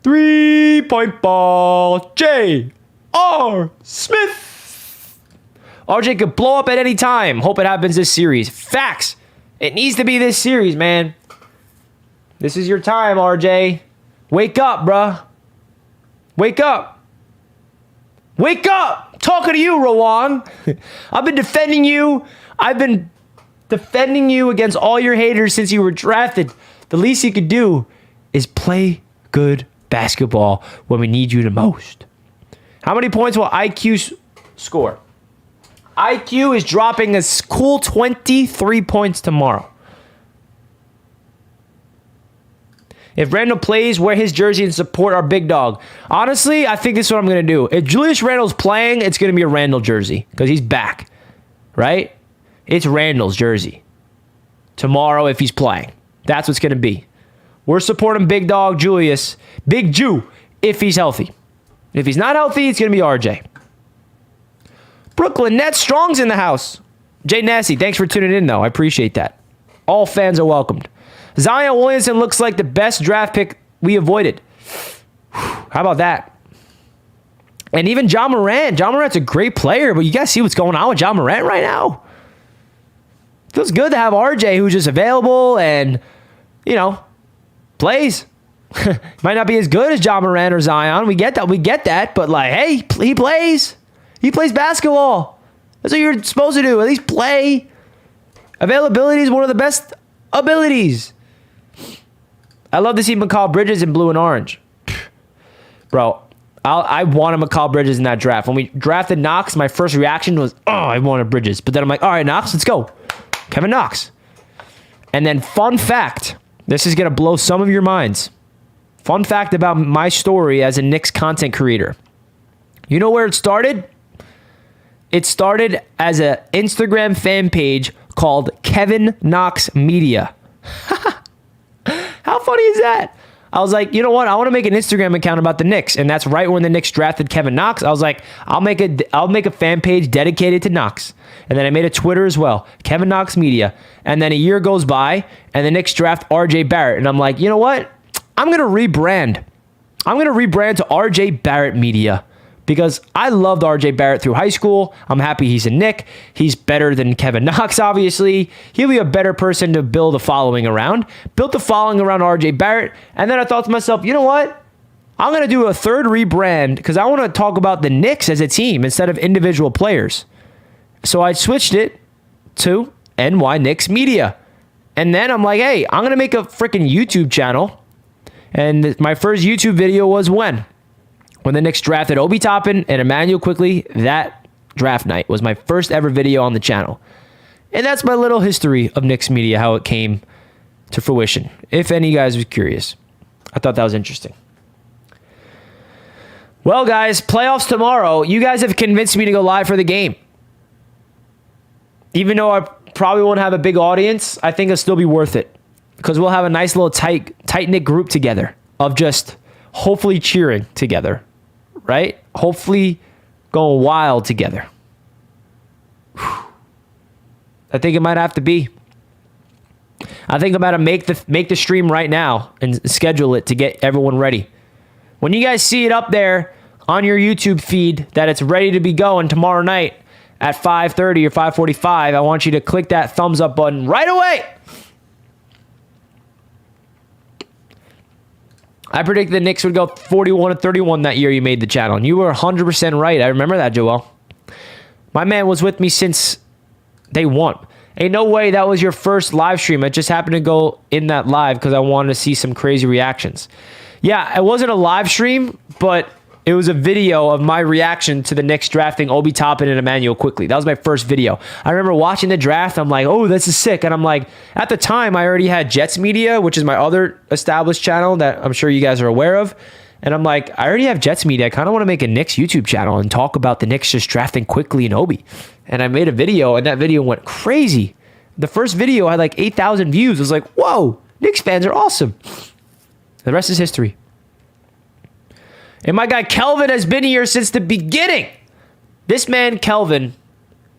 Three-point ball, J.R. Smith. RJ could blow up at any time. Hope it happens this series. Facts. It needs to be this series, man. This is your time, RJ. Wake up, bruh. Wake up. Wake up. Talking to you, Rowan. I've been defending you. I've been defending you against all your haters since you were drafted. The least you could do is play good basketball when we need you the most. How many points will IQ score? IQ is dropping a cool 23 points tomorrow. If Randle plays, wear his jersey and support our big dog. Honestly, I think this is what I'm going to do. If Julius Randle's playing, it's going to be a Randle jersey because he's back, right? It's Randle's jersey tomorrow if he's playing. That's what's going to be. We're supporting big dog Julius, Big Jew, if he's healthy. If he's not healthy, it's going to be RJ. Brooklyn Nets Strong's in the house. Jay Nasty, thanks for tuning in, though. I appreciate that. All fans are welcomed. Zion Williamson looks like the best draft pick we avoided. How about that? And even John Morant. John Morant's a great player, but you guys see what's going on with John Morant right now? Feels good to have RJ, who's just available and, you know, plays. Might not be as good as John Morant or Zion. We get that. But, like, hey, he plays. He plays basketball. That's what you're supposed to do. At least play. Availability is one of the best abilities. I love to see Mikal Bridges in blue and orange. Bro, I wanted Mikal Bridges in that draft. When we drafted Knox, my first reaction was, oh, I wanted Bridges. But then I'm like, all right, Knox, let's go. Kevin Knox. And then fun fact, this is going to blow some of your minds. Fun fact about my story as a Knicks content creator. You know where it started? It started as an Instagram fan page called Kevin Knox Media. How funny is that? I was like, you know what? I want to make an Instagram account about the Knicks. And that's right when the Knicks drafted Kevin Knox. I was like, I'll make a fan page dedicated to Knox. And then I made a Twitter as well, Kevin Knox Media. And then a year goes by and the Knicks draft RJ Barrett. And I'm like, you know what? I'm going to rebrand. I'm going to rebrand to RJ Barrett Media because I loved RJ Barrett through high school. I'm happy he's a Knick. He's better than Kevin Knox, obviously. He'll be a better person to build a following around. Built a following around RJ Barrett. And then I thought to myself, you know what? I'm going to do a third rebrand because I want to talk about the Knicks as a team instead of individual players. So I switched it to NY Knicks Media. And then I'm like, hey, I'm going to make a freaking YouTube channel. And my first YouTube video was when the Knicks drafted Obi Toppin and Emmanuel Quickley. That draft night was my first ever video on the channel. And that's my little history of Knicks Media, how it came to fruition. If any of you guys was curious, I thought that was interesting. Well, guys, playoffs tomorrow. You guys have convinced me to go live for the game. Even though I probably won't have a big audience, I think it'll still be worth it. Because we'll have a nice little tight-knit group together of just hopefully cheering together, right? Hopefully going wild together. Whew. I think it might have to be. I think I'm about to make the stream right now and schedule it to get everyone ready. When you guys see it up there on your YouTube feed that it's ready to be going tomorrow night at 5:30 or 5:45, I want you to click that thumbs up button right away. I predicted the Knicks would go 41-31 that year you made the channel. And you were 100% right. I remember that, Joel. My man was with me since day one. Ain't no way that was your first live stream. It just happened to go in that live because I wanted to see some crazy reactions. Yeah, it wasn't a live stream, but it was a video of my reaction to the Knicks drafting Obi Toppin and Emmanuel Quickley. That was my first video. I remember watching the draft. I'm like, oh, this is sick. And I'm like, at the time, I already had Jets Media, which is my other established channel that I'm sure you guys are aware of. And I'm like, I already have Jets Media. I kind of want to make a Knicks YouTube channel and talk about the Knicks just drafting Quickley and Obi. And I made a video, and that video went crazy. The first video had like 8,000 views. I was like, whoa, Knicks fans are awesome. The rest is history. And my guy Kelvin has been here since the beginning. This man, Kelvin,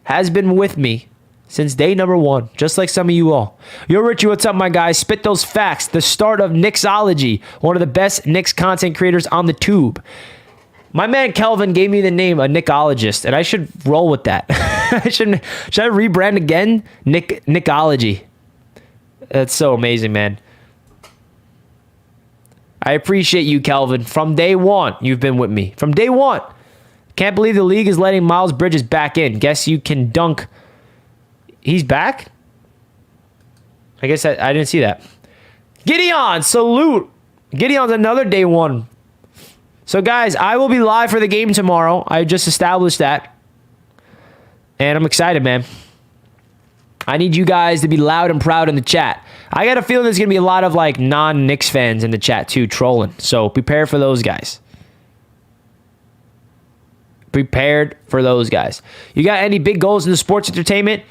has been with me since day number one, just like some of you all. Yo, Richie, what's up, my guy? Spit those facts. The start of Knicksology, one of the best Knicks content creators on the tube. My man Kelvin gave me the name a Knickologist, and I should roll with that. Should I rebrand again? Knickology. That's so amazing, man. I appreciate you, Kelvin. From day one, you've been with me. From day one. Can't believe the league is letting Miles Bridges back in. Guess you can dunk. He's back? I guess I didn't see that. Gideon, salute. Gideon's another day one. So, guys, I will be live for the game tomorrow. I just established that. And I'm excited, man. I need you guys to be loud and proud in the chat. I got a feeling there's going to be a lot of like non-Knicks fans in the chat too, trolling. So prepare for those guys. Prepared for those guys. You got any big goals in the sports entertainment?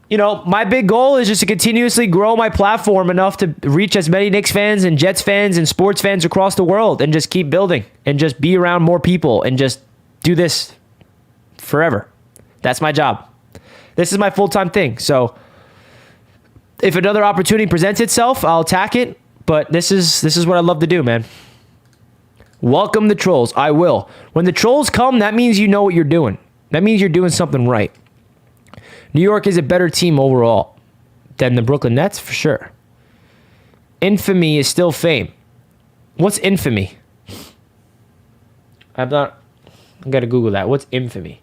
You know, my big goal is just to continuously grow my platform enough to reach as many Knicks fans and Jets fans and sports fans across the world and just keep building and just be around more people and just do this forever. That's my job. This is my full-time thing. So if another opportunity presents itself, I'll attack it. But this is what I love to do, man. Welcome the trolls. I will. When the trolls come, that means you know what you're doing. That means you're doing something right. New York is a better team overall than the Brooklyn Nets, for sure. Infamy is still fame. What's infamy? I got to Google that. What's infamy?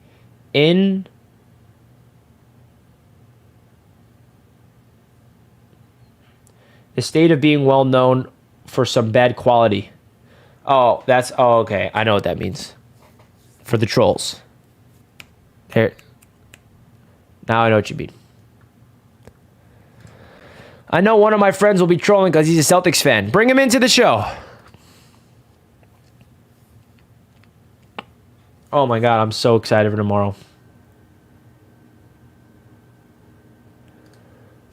The state of being well known for some bad quality. Oh, okay. I know what that means. For the trolls. There. Now I know what you mean. I know one of my friends will be trolling because he's a Celtics fan. Bring him into the show. Oh my God, I'm so excited for tomorrow.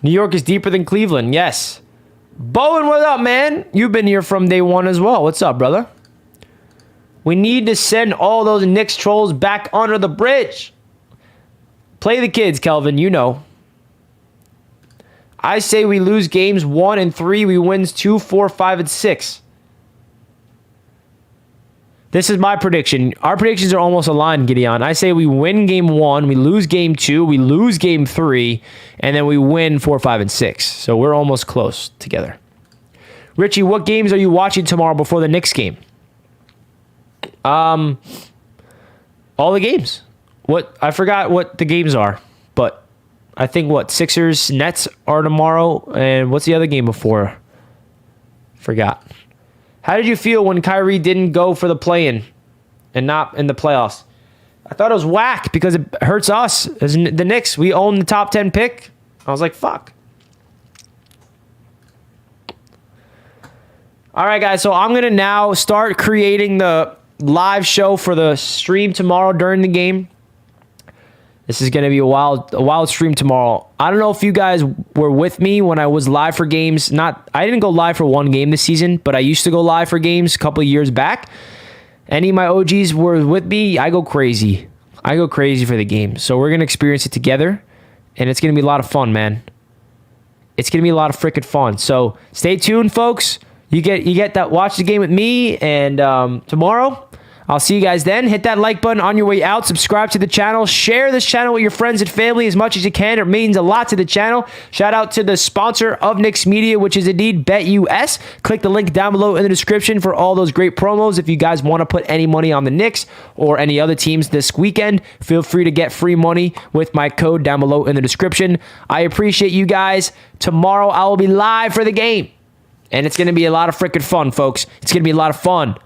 New York is deeper than Cleveland. Yes. Bowen, what up, man? You've been here from day one as well. What's up, brother? We need to send all those Knicks trolls back under the bridge. Play the kids, Kelvin. You know. I say we lose games 1 and 3. We wins 2, 4, 5, and 6. This is my prediction. Our predictions are almost aligned, Gideon. I say we win game 1, we lose game 2, we lose game 3, and then we win 4, 5, and 6. So we're almost close together. Richie, what games are you watching tomorrow before the Knicks game? All the games. I forgot what the games are, but I think Sixers, Nets are tomorrow, and what's the other game before? Forgot. How did you feel when Kyrie didn't go for the play-in and not in the playoffs? I thought it was whack because it hurts us as the Knicks. We own the top 10 pick. I was like, fuck. All right, guys, so I'm going to now start creating the live show for the stream tomorrow during the game. This is going to be a wild stream tomorrow. I don't know if you guys were with me when I was live for games. I didn't go live for one game this season, but I used to go live for games a couple of years back. Any of my OGs were with me. I go crazy. I go crazy for the game. So we're going to experience it together, and it's going to be a lot of fun, man. It's going to be a lot of freaking fun. So stay tuned, folks. You get that. Watch the game with me, and tomorrow I'll see you guys then. Hit that like button on your way out. Subscribe to the channel. Share this channel with your friends and family as much as you can. It means a lot to the channel. Shout out to the sponsor of Knicks Media, which is indeed BetUS. Click the link down below in the description for all those great promos. If you guys want to put any money on the Knicks or any other teams this weekend, feel free to get free money with my code down below in the description. I appreciate you guys. Tomorrow I will be live for the game, and it's going to be a lot of freaking fun, folks. It's going to be a lot of fun.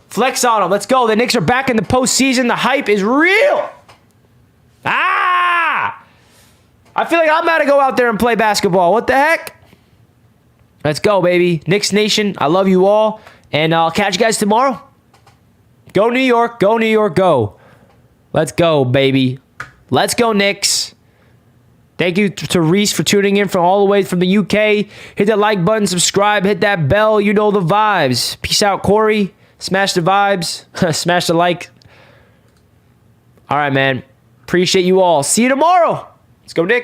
Flex on them. Let's go. The Knicks are back in the postseason. The hype is real. I feel like I'm about to go out there and play basketball. What the heck? Let's go, baby. Knicks Nation, I love you all. And I'll catch you guys tomorrow. Go New York. Go New York. Go. Let's go, baby. Let's go, Knicks. Thank you to Reese for tuning in from all the way from the UK. Hit that like button. Subscribe. Hit that bell. You know the vibes. Peace out, Corey. Smash the vibes. Smash the like. All right, man. Appreciate you all. See you tomorrow. Let's go, Knicks.